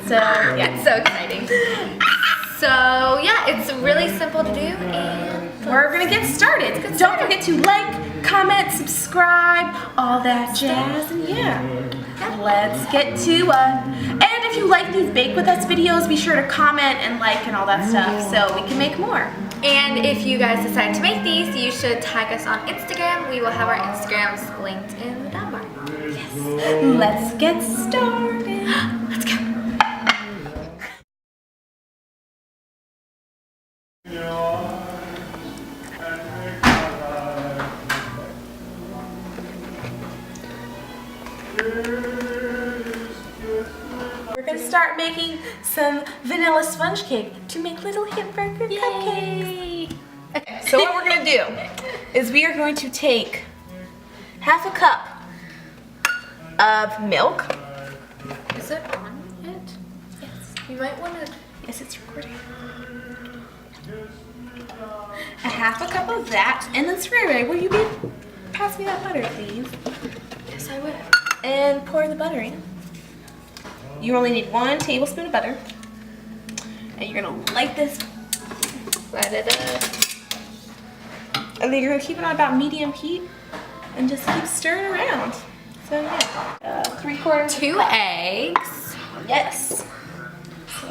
So yeah, it's so exciting. So yeah, it's really simple to do, and we're gonna get started. Don't forget to like, comment, subscribe, all that jazz, and yeah, let's get to it. And if you like these Bake With Us videos, be sure to comment and like and all that stuff so we can make more. And if you guys decide to make these, you should tag us on Instagram. We will have our Instagrams linked in the down bar. Yes. Let's get started. Let's go. We're gonna start making some vanilla sponge cake to make little hamburger cupcakes. Okay, so what we're gonna do is we are going to take half a cup of milk. Is it on it? Yes. You might want to. Yes, it's recording. A half a cup of that, and then Ray, will you pass me that butter, please? Yes, I would. And pour the butter in. You only need 1 tablespoon of butter. And you're gonna light this. Light it up. And then you're gonna keep it on about medium heat and just keep stirring around. So yeah, 3/4. 2 eggs. Yes. So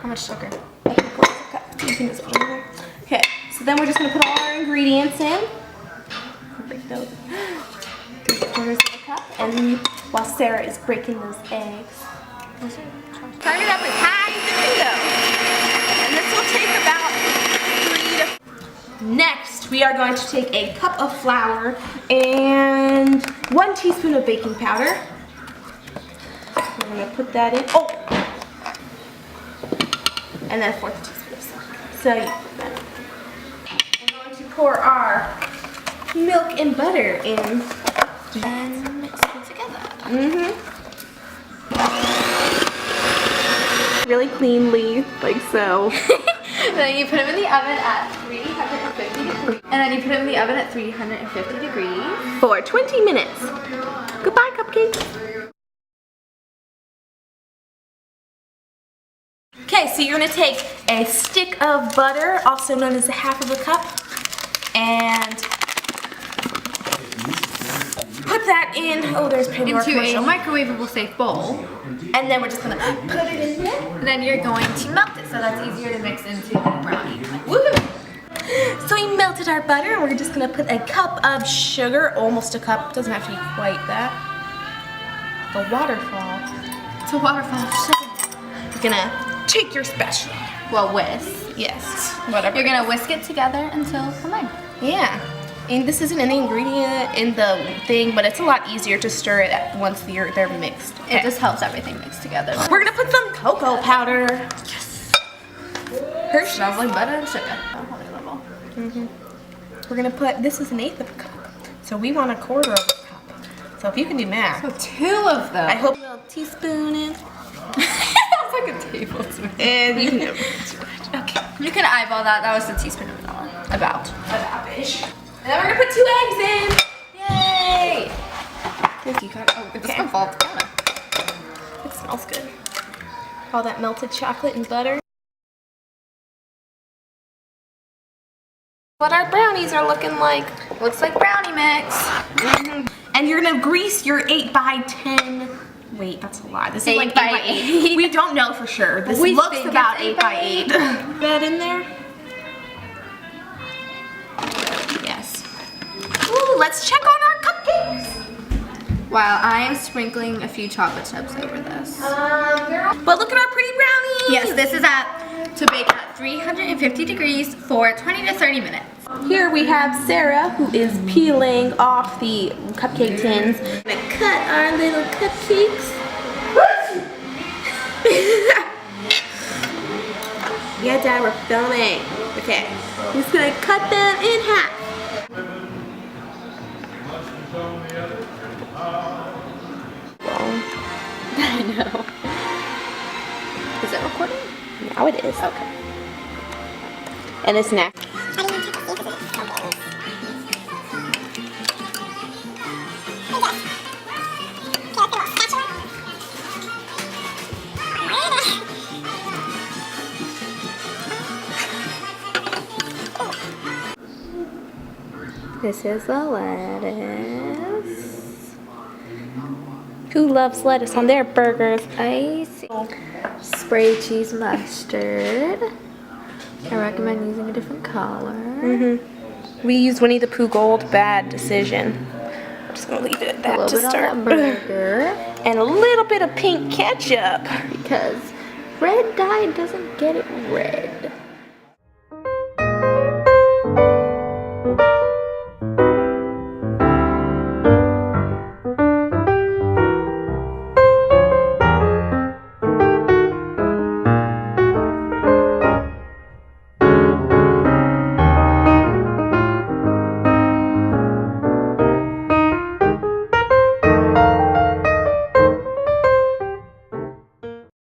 How much sugar? you can just put it in there. Okay, so then we're just gonna put all our ingredients in. Break those. 3/4 of a cup, and then while Sarah is breaking those eggs, turn it up as high as it can go. And this will take about 3 to. Next, we are going to take a cup of flour and 1 teaspoon of baking powder. We're gonna put that in. Oh, and then 1/4 teaspoon of salt. So you put that in. We're going to pour our milk and butter in. And mix it together. Really cleanly, like so. Then you put them in the oven at 350 degrees. And then you put them in the oven at 350 degrees. For 20 minutes. Goodbye, cupcakes. Okay, so you're gonna take a stick of butter, also known as a half of a cup, and put that in. Oh, there's paper Into a microwavable safe bowl. And then we're just gonna put it in there. And then you're going to melt it, so that's easier to mix into the brownie. Woohoo! So we melted our butter, and we're just gonna put a cup of sugar, almost a cup. Doesn't have to be quite that. The waterfall. It's a waterfall of sugar. You're gonna take your spatula. Well, whisk. Yes, whatever. You're gonna whisk it together until combined. Yeah. And this isn't an ingredient in the thing, but it's a lot easier to stir it once they're mixed. It just helps everything mix together. We're gonna put some cocoa powder. Yes. Hershey. Smells like butter and sugar. We're gonna put, this is 1/8 of a cup. So we want 1/4 of a cup. So if you can do math. So 2 of them. I hope a little teaspoon in. That's like a tablespoon. And you can do Okay. You can eyeball that. That was a teaspoon of vanilla. about-ish. And then we're gonna put 2 eggs in. Yay! Thank you, God. Oh, it's gonna fall together. It smells good. All that melted chocolate and butter. What our brownies are looking like. Looks like brownie mix. And you're gonna grease your 8x10. Wait, that's a lie. This is 8 like by 8x8. We don't know for sure. This We looks think about it's 8x8. That in there? Yes. Ooh, let's check on our cupcakes. While I am sprinkling a few chocolate chips over this. But look at our pretty brownies. Yes, this is to bake at 350 degrees for 20 to 30 minutes. Here we have Sarah, who is peeling off the cupcake tins. We're gonna cut our little cupcakes. Yeah, Dad, we're filming. Okay, I'm just gonna cut them in half. I know. Is it recording? Now it is. Okay. And it's next. This is the lettuce. Who loves lettuce on their burgers? I see. Spray cheese mustard. I recommend using a different color. We use Winnie the Pooh Gold. Bad decision. I'm just gonna leave it at that A to little bit start. on that burger. And a little bit of pink ketchup. Because red dye doesn't get it red.